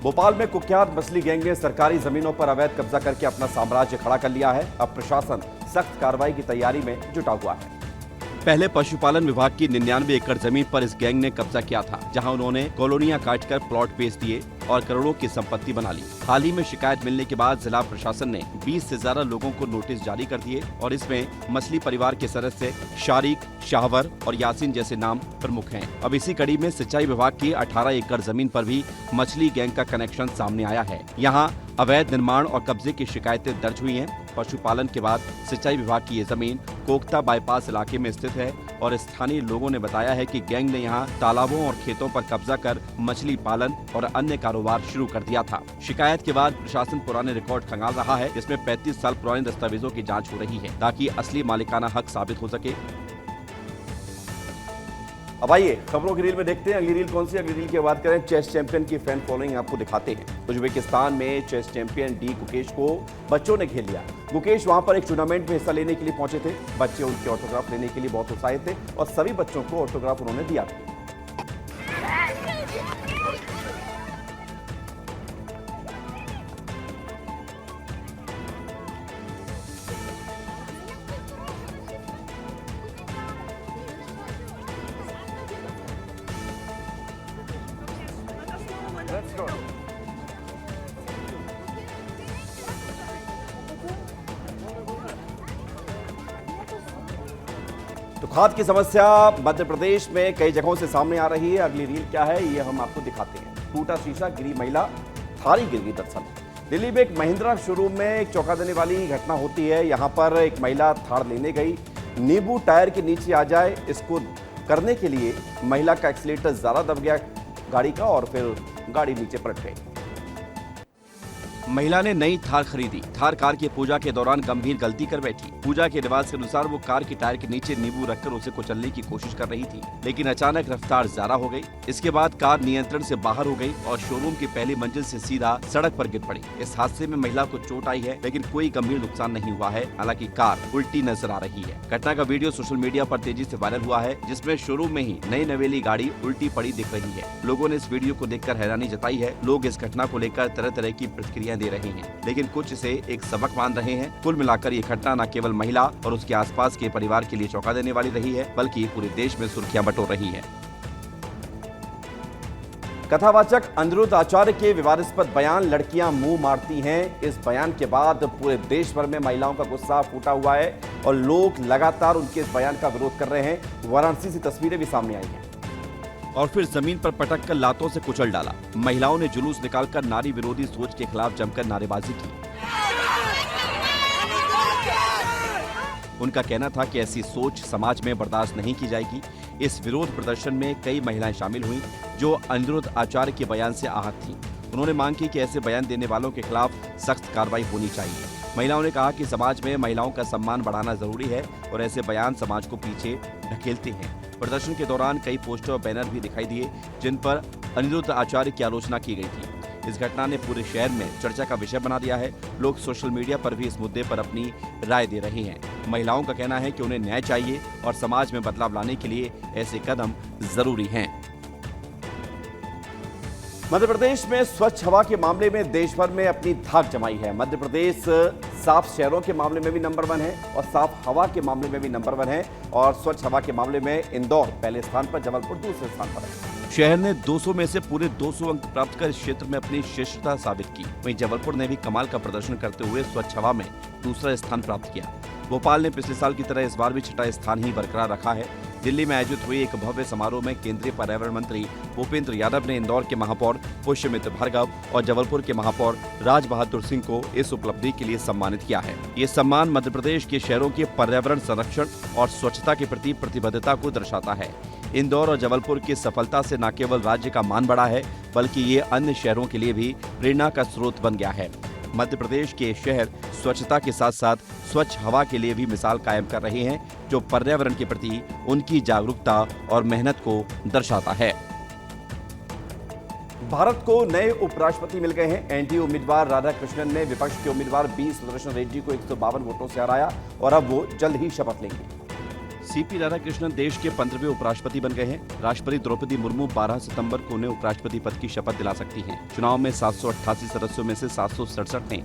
भोपाल में कुख्यात मछली गैंग ने सरकारी जमीनों पर अवैध कब्जा करके अपना साम्राज्य खड़ा कर लिया है। अब प्रशासन सख्त कार्रवाई की तैयारी में जुटा हुआ है। पहले पशुपालन विभाग की 99 एकड़ जमीन पर इस गैंग ने कब्जा किया था, जहां उन्होंने कॉलोनियां काटकर प्लॉट बेच दिए और करोड़ों की संपत्ति बना ली। हाल ही में शिकायत मिलने के बाद जिला प्रशासन ने 20 से ज्यादा लोगों को नोटिस जारी कर दिए और इसमें मछली परिवार के सदस्य शारिक, शाहवर और यासीन जैसे नाम प्रमुख हैं। अब इसी कड़ी में सिंचाई विभाग की 18 एकड़ जमीन पर भी मछली गैंग का कनेक्शन सामने आया है। यहाँ अवैध निर्माण और कब्जे की शिकायतें दर्ज हुई हैं। पशुपालन के बाद सिंचाई विभाग की ये जमीन कोकता बाईपास इलाके में स्थित है और स्थानीय लोगों ने बताया है कि गैंग ने यहाँ तालाबों और खेतों पर कब्जा कर मछली पालन और अन्य कारोबार शुरू कर दिया था। शिकायत के बाद प्रशासन पुराने रिकॉर्ड खंगाल रहा है, जिसमें 35 साल पुराने दस्तावेजों की जांच हो रही है ताकि असली मालिकाना हक साबित हो सके। अब आइए खबरों की रील में देखते हैं अगली रील कौन सी। अगली रील की बात करें, चेस चैंपियन की फैन फॉलोइंग आपको दिखाते हैं। उज्बेकिस्तान में चेस चैंपियन डी गुकेश को बच्चों ने घेर लिया। गुकेश वहां पर एक टूर्नामेंट में हिस्सा लेने के लिए पहुंचे थे। बच्चे उनके ऑटोग्राफ लेने के लिए बहुत उत्साहित थे और सभी बच्चों को ऑटोग्राफ उन्होंने दिया था। तो खाद की समस्या मध्य प्रदेश में कई जगहों से सामने आ रही है। अगली रील क्या है ये हम आपको दिखाते हैं। टूटा शीशा, गिरी महिला, थारी गिर गई। दरअसल दिल्ली में एक महिंद्रा शोरूम में एक चौंका देने वाली घटना होती है। यहां पर एक महिला थार लेने गई, नींबू टायर के नीचे आ जाए, इसको करने के लिए महिला का एक्सीलेटर ज्यादा दब गया गाड़ी का और फिर गाड़ी नीचे पलट गई। महिला ने नई थार खरीदी। थार कार की पूजा के दौरान गंभीर गलती कर बैठी। पूजा के रिवाज के अनुसार वो कार के टायर के नीचे नींबू रखकर उसे कुचलने की कोशिश कर रही थी, लेकिन अचानक रफ्तार ज्यादा हो गई। इसके बाद कार नियंत्रण से बाहर हो गई और शोरूम की पहली मंजिल से सीधा सड़क पर गिर पड़ी। इस हादसे में महिला को चोट आई है, लेकिन कोई गंभीर नुकसान नहीं हुआ है। हालांकि कार उल्टी नजर आ रही है। घटना का वीडियो सोशल मीडिया पर तेजी से वायरल हुआ है, जिसमें शोरूम में ही नई नवेली गाड़ी उल्टी पड़ी दिख रही है। लोगों ने इस वीडियो को देखकर हैरानी जताई है। लोग इस घटना को लेकर तरह तरह की प्रतिक्रिया दे रहे हैं, लेकिन कुछ इसे एक सबक मान रहे हैं। कुल मिलाकर ये घटना न केवल महिला और उसके आसपास के परिवार के लिए चौंका देने वाली रही है, बल्कि पूरे देश में सुर्खियां बटोर रही है। कथावाचक अनिरुद्ध आचार्य के विवादास्पद बयान, लड़कियां मुंह मारती हैं। इस बयान के बाद पूरे देश भर में महिलाओं का गुस्सा फूटा हुआ है और लोग लगातार उनके इस बयान का विरोध कर रहे हैं। वाराणसी से तस्वीरें भी सामने आई हैं। और फिर जमीन पर पटक कर लातों से कुचल डाला। महिलाओं ने जुलूस निकालकर नारी विरोधी सोच के खिलाफ जमकर नारेबाजी की। उनका कहना था कि ऐसी सोच समाज में बर्दाश्त नहीं की जाएगी। इस विरोध प्रदर्शन में कई महिलाएं शामिल हुईं, जो अनिरुद्ध आचार्य के बयान से आहत थीं। उन्होंने मांग की कि ऐसे बयान देने वालों के खिलाफ सख्त कार्रवाई होनी चाहिए। महिलाओं ने कहा कि समाज में महिलाओं का सम्मान बढ़ाना जरूरी है और ऐसे बयान समाज को पीछे ढकेलते हैं। प्रदर्शन के दौरान कई पोस्टर और बैनर भी दिखाई दिए, जिन पर अनिरुद्ध आचार्य की आलोचना की गई थी। इस घटना ने पूरे शहर में चर्चा का विषय बना दिया है। लोग सोशल मीडिया पर भी इस मुद्दे पर अपनी राय दे रहे हैं। महिलाओं का कहना है कि उन्हें न्याय चाहिए और समाज में बदलाव लाने के लिए ऐसे कदम जरूरी हैं। मध्य प्रदेश में स्वच्छ हवा के मामले में देश भर में अपनी धाक जमाई है। मध्य प्रदेश साफ शहरों के मामले में भी नंबर 1 है और साफ हवा के मामले में भी नंबर 1 है। और स्वच्छ हवा के मामले में इंदौर पहले स्थान पर, जबलपुर दूसरे स्थान पर है। शहर ने 200 में से पूरे 200 अंक प्राप्त कर इस क्षेत्र में अपनी श्रेष्ठता साबित की। वहीं जबलपुर ने भी कमाल का प्रदर्शन करते हुए स्वच्छ हवा में दूसरा स्थान प्राप्त किया। भोपाल ने पिछले साल की तरह इस बार भी छठा स्थान ही बरकरार रखा है। दिल्ली में आयोजित हुए एक भव्य समारोह में केंद्रीय पर्यावरण मंत्री भूपेंद्र यादव ने इंदौर के महापौर पुष्यमित्र भार्गव और जबलपुर के महापौर राज बहादुर सिंह को इस उपलब्धि के लिए सम्मानित किया है। ये सम्मान मध्य प्रदेश के शहरों के पर्यावरण संरक्षण और स्वच्छता के प्रति प्रतिबद्धता को दर्शाता है। इंदौर और जबलपुर की सफलता से न केवल राज्य का मान बढ़ा है, बल्कि ये अन्य शहरों के लिए भी प्रेरणा का स्रोत बन गया है। मध्य प्रदेश के शहर स्वच्छता के साथ साथ स्वच्छ हवा के लिए भी मिसाल कायम कर रहे हैं, जो पर्यावरण के प्रति उनकी जागरूकता और मेहनत को दर्शाता है। भारत को नए उपराष्ट्रपति मिल गए हैं। एनडीए उम्मीदवार राधा कृष्णन ने विपक्ष के उम्मीदवार बी सुदर्शन रेड्डी को 152 वोटों से हराया और अब वो जल्द ही शपथ लेंगे। सीपी राधाकृष्णन देश के 15वें उपराष्ट्रपति बन गए हैं। राष्ट्रपति द्रौपदी मुर्मू 12 सितंबर को उन्हें उपराष्ट्रपति पद की शपथ दिला सकती हैं। चुनाव में 788 सदस्यों में से 767 ने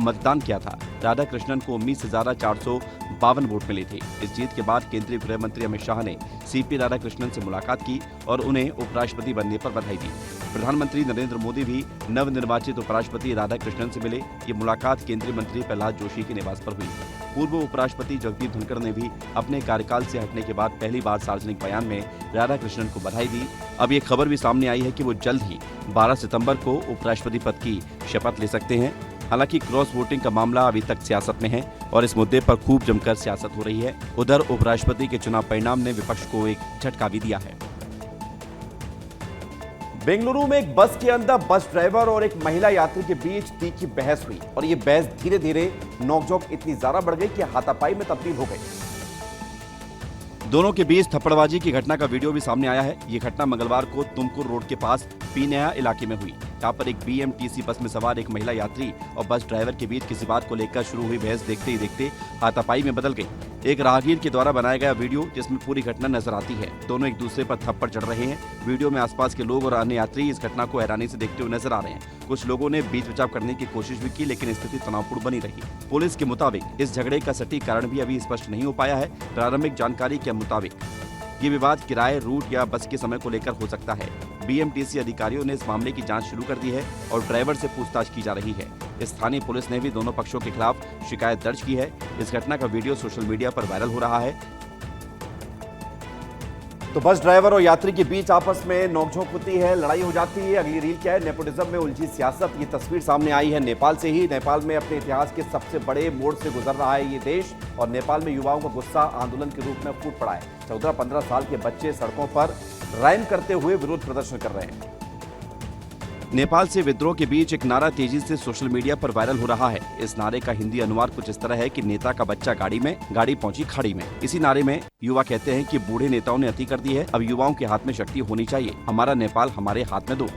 मतदान किया था। राधाकृष्णन को उम्मीद से ज्यादा 452 वोट मिले थे। इस जीत के बाद केंद्रीय गृह मंत्री अमित शाह ने सीपी राधाकृष्णन से मुलाकात की और उन्हें उपराष्ट्रपति बनने पर बधाई दी। प्रधानमंत्री नरेंद्र मोदी भी नवनिर्वाचित उपराष्ट्रपति राधाकृष्णन से मिले। ये मुलाकात केंद्रीय मंत्री प्रहलाद जोशी के निवास पर हुई। पूर्व उपराष्ट्रपति जगदीप धनखड़ ने भी अपने कार्यकाल से हटने के बाद पहली बार सार्वजनिक बयान में राधाकृष्णन को बधाई दी। अब ये खबर भी सामने आई है कि वो जल्द ही 12 सितंबर को उपराष्ट्रपति पद की शपथ ले सकते हैं। हालांकि क्रॉस वोटिंग का मामला अभी तक सियासत में है और इस मुद्दे पर खूब जमकर सियासत हो रही है। उधर उपराष्ट्रपति के चुनाव परिणाम ने विपक्ष को एक झटका भी दिया है। बेंगलुरु में एक बस के अंदर बस ड्राइवर और एक महिला यात्री के बीच तीखी बहस हुई और ये बहस धीरे धीरे नोकझोंक इतनी ज्यादा बढ़ गई कि हाथापाई में तब्दील हो गई। दोनों के बीच थप्पड़बाजी की घटना का वीडियो भी सामने आया है। ये घटना मंगलवार को तुमकुर रोड के पास पीनया इलाके में हुई। यहाँ पर एक बीएमटीसी बस में सवार एक महिला यात्री और बस ड्राइवर के बीच किसी बात को लेकर शुरू हुई बहस देखते ही देखते हाथापाई में बदल गई। एक राहगीर के द्वारा बनाया गया वीडियो जिसमें पूरी घटना नजर आती है। दोनों एक दूसरे पर थप्पड़ चढ़ रहे हैं। वीडियो में आसपास के लोग और अन्य यात्री इस घटना को हैरानी से देखते हुए नजर आ रहे हैं। कुछ लोगों ने बीच बचाव करने की कोशिश भी की, लेकिन स्थिति तनावपूर्ण बनी रही। पुलिस के मुताबिक इस झगड़े का सटीक कारण भी अभी स्पष्ट नहीं हो पाया है। प्रारंभिक जानकारी के मुताबिक ये विवाद किराए, रूट या बस के समय को लेकर हो सकता है। बीएमटीसी अधिकारियों ने इस मामले की जांच शुरू कर दी है और ड्राइवर से पूछताछ की जा रही है। स्थानीय पुलिस ने भी दोनों पक्षों के खिलाफ शिकायत दर्ज की है। इस घटना का वीडियो सोशल मीडिया पर वायरल हो रहा है। तो बस ड्राइवर और यात्री के बीच आपस में नोकझोंक होती है, लड़ाई हो जाती है। अगली रील क्या है? नेपोटिज्म में उलझी सियासत। ये तस्वीर सामने आई है नेपाल से ही। नेपाल में अपने इतिहास के सबसे बड़े मोड़ से गुजर रहा है ये देश और नेपाल में युवाओं का गुस्सा आंदोलन के रूप में फूट पड़ा है। 14-15 साल के बच्चे सड़कों पर राइम करते हुए विरोध प्रदर्शन कर रहे हैं। नेपाल से विद्रोह के बीच एक नारा तेजी से सोशल मीडिया पर वायरल हो रहा है। इस नारे का हिंदी अनुवाद कुछ इस तरह है कि नेता का बच्चा गाड़ी में, गाड़ी पहुंची खाड़ी में। इसी नारे में युवा कहते हैं कि बूढ़े नेताओं ने अति कर दी है, अब युवाओं के हाथ में शक्ति होनी चाहिए। हमारा नेपाल हमारे हाथ में दो।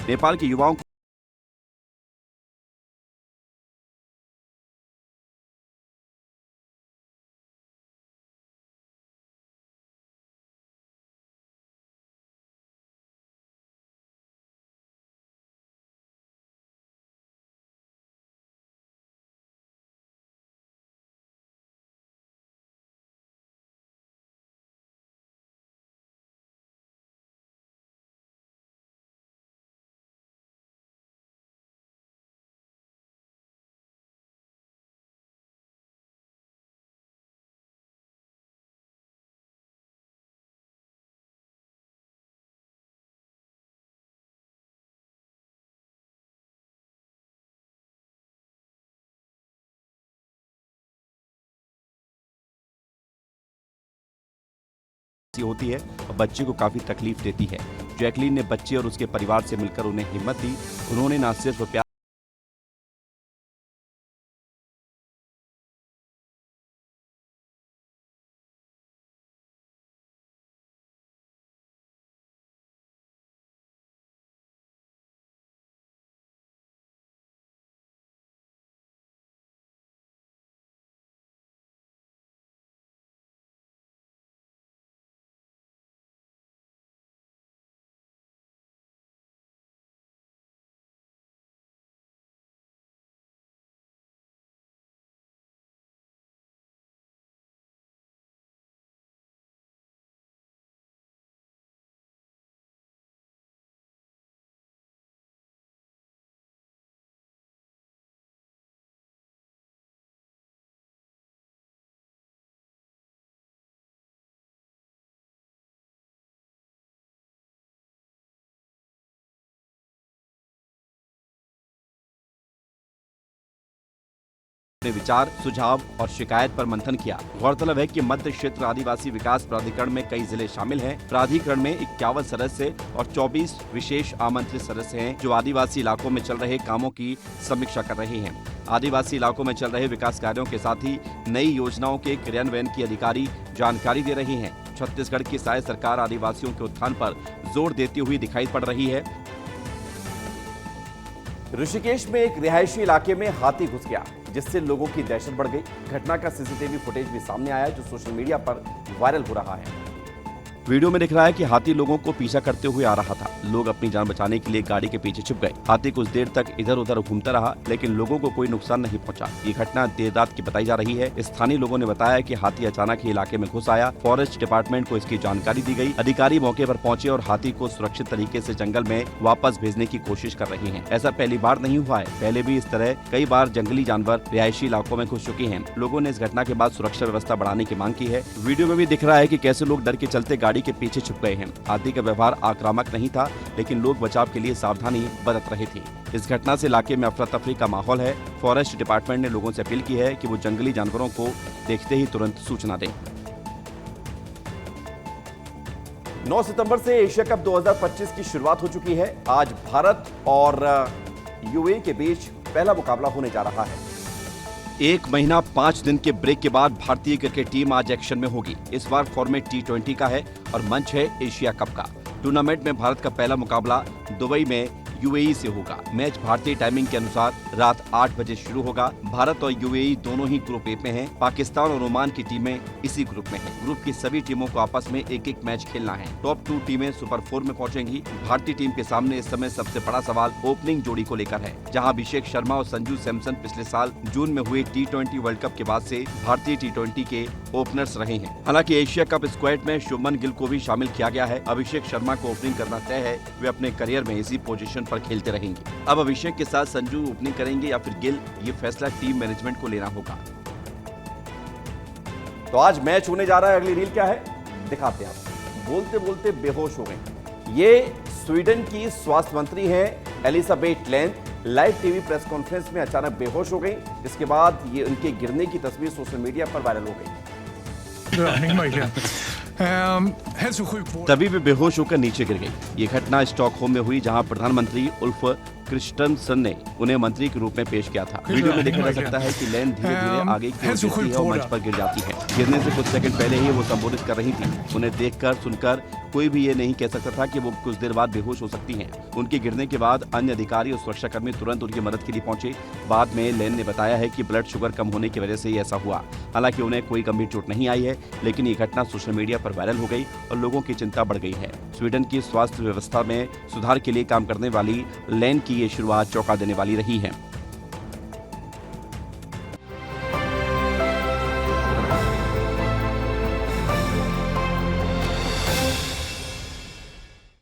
नेपाल के युवाओं होती है और बच्चे को काफी तकलीफ देती है। जैकलीन ने बच्चे और उसके परिवार से मिलकर उन्हें हिम्मत दी। उन्होंने न सिर्फ प्यार अपने विचार, सुझाव और शिकायत पर मंथन किया। गौरतलब है कि मध्य क्षेत्र आदिवासी विकास प्राधिकरण में कई जिले शामिल हैं। प्राधिकरण में 51 सदस्य और 24 विशेष आमंत्रित सदस्य हैं, जो आदिवासी इलाकों में चल रहे कामों की समीक्षा कर रहे हैं। आदिवासी इलाकों में चल रहे विकास कार्यों के साथ ही नई योजनाओं के क्रियान्वयन की अधिकारी जानकारी दे रही हैं। छत्तीसगढ़ की शायद सरकार आदिवासियों के उत्थान पर जोर देती हुई दिखाई पड़ रही है। ऋषिकेश में एक रिहायशी इलाके में हाथी घुस गया, जिससे लोगों की दहशत बढ़ गई। घटना का सीसीटीवी फुटेज भी सामने आया है, जो सोशल मीडिया पर वायरल हो रहा है। वीडियो में दिख रहा है कि हाथी लोगों को पीछा करते हुए आ रहा था। लोग अपनी जान बचाने के लिए गाड़ी के पीछे छुप गए। हाथी कुछ देर तक इधर उधर घूमता रहा, लेकिन लोगों को कोई नुकसान नहीं पहुंचा। ये घटना देर रात की बताई जा रही है। स्थानीय लोगों ने बताया कि हाथी अचानक ही इलाके में घुस आया। फॉरेस्ट डिपार्टमेंट को इसकी जानकारी दी गई। अधिकारी मौके पर पहुंचे और हाथी को सुरक्षित तरीके से जंगल में वापस भेजने की कोशिश कर रहे हैं। ऐसा पहली बार नहीं हुआ है, पहले भी इस तरह कई बार जंगली जानवर रिहायशी इलाकों में घुस चुके हैं। लोगों ने इस घटना के बाद सुरक्षा व्यवस्था बढ़ाने की मांग की है। वीडियो में भी दिख रहा है कि कैसे लोग डर के चलते गाड़ी के पीछे छुप गए हैं। हाथी का व्यवहार आक्रामक नहीं था, लेकिन लोग बचाव के लिए सावधानी बरत रहे थे। इस घटना से इलाके में अफरा तफरी का माहौल है। फॉरेस्ट डिपार्टमेंट ने लोगों से अपील की है कि वो जंगली जानवरों को देखते ही तुरंत सूचना दें। 9 सितंबर से एशिया कप 2025 की शुरुआत हो चुकी है। आज भारत और यूएई के बीच पहला मुकाबला होने जा रहा है। 1 महीना 5 दिन के ब्रेक के बाद भारतीय क्रिकेट टीम आज एक्शन में होगी। इस बार फॉर्मेट T20 का है और मंच है एशिया कप का। टूर्नामेंट में भारत का पहला मुकाबला दुबई में यूएई से होगा। मैच भारतीय टाइमिंग के अनुसार रात 8 बजे शुरू होगा। भारत और यूएई दोनों ही ग्रुप ए में हैं। पाकिस्तान और ओमान की टीमें इसी ग्रुप में हैं। ग्रुप की सभी टीमों को आपस में एक एक मैच खेलना है। टॉप 2 टीमें सुपर 4 में पहुंचेंगी। भारतीय टीम के सामने इस समय सबसे बड़ा सवाल ओपनिंग जोड़ी को लेकर है, जहां अभिषेक शर्मा और संजू सैमसन पिछले साल जून में हुए T20 वर्ल्ड कप के बाद से भारतीय T20 के ओपनर्स रहे हैं। हालांकि एशिया कप स्क्वाड में शुभमन गिल को भी शामिल किया गया है। अभिषेक शर्मा को ओपनिंग करना तय है। वे अपने करियर में इसी पोजीशन पर खेलते रहेंगे। अब अभिषेक के साथ संजू ओपनिंग करेंगे या फिर गिल, ये फैसला टीम मैनेजमेंट को लेना होगा। तो आज मैच होने जा रहा है। अगली रील क्या है दिखाते हैं आपको। बोलते बोलते बेहोश हो गई। ये स्वीडन की स्वास्थ्य मंत्री हैं एलिजाबेथ लेन। लाइव टीवी प्रेस कॉन्फ्रेंस में अचानक बेहोश हो गई। इसके बाद ये उनके गिरने की तस्वीर सोशल मीडिया पर वायरल हो गई। तभी वे बेहोश होकर नीचे गिर गई। ये घटना स्टॉकहोम में हुई, जहां प्रधानमंत्री उल्फ क्रिस्टनसन ने उन्हें मंत्री के रूप में पेश किया था। वीडियो में देखा जा सकता है कि लेन धीरे धीरे आगे की ओर गिरती है और मंच पर गिर जाती है। गिरने से कुछ सेकंड पहले ही वो संबोधित कर रही थी। उन्हें देखकर सुनकर कोई भी ये नहीं कह सकता था कि वो कुछ देर बाद बेहोश हो सकती हैं। उनके गिरने के बाद अन्य अधिकारी और सुरक्षाकर्मी तुरंत उनकी मदद के लिए पहुंचे। बाद में लेन ने बताया है कि ब्लड शुगर कम होने की वजह से ही ऐसा हुआ। हालांकि उन्हें कोई गंभीर चोट नहीं आई है, लेकिन ये घटना सोशल मीडिया पर वायरल हो गई और लोगों की चिंता बढ़ गई है। स्वीडन की स्वास्थ्य व्यवस्था में सुधार के लिए काम करने वाली लेन की ये शुरुआत चौंका देने वाली रही है।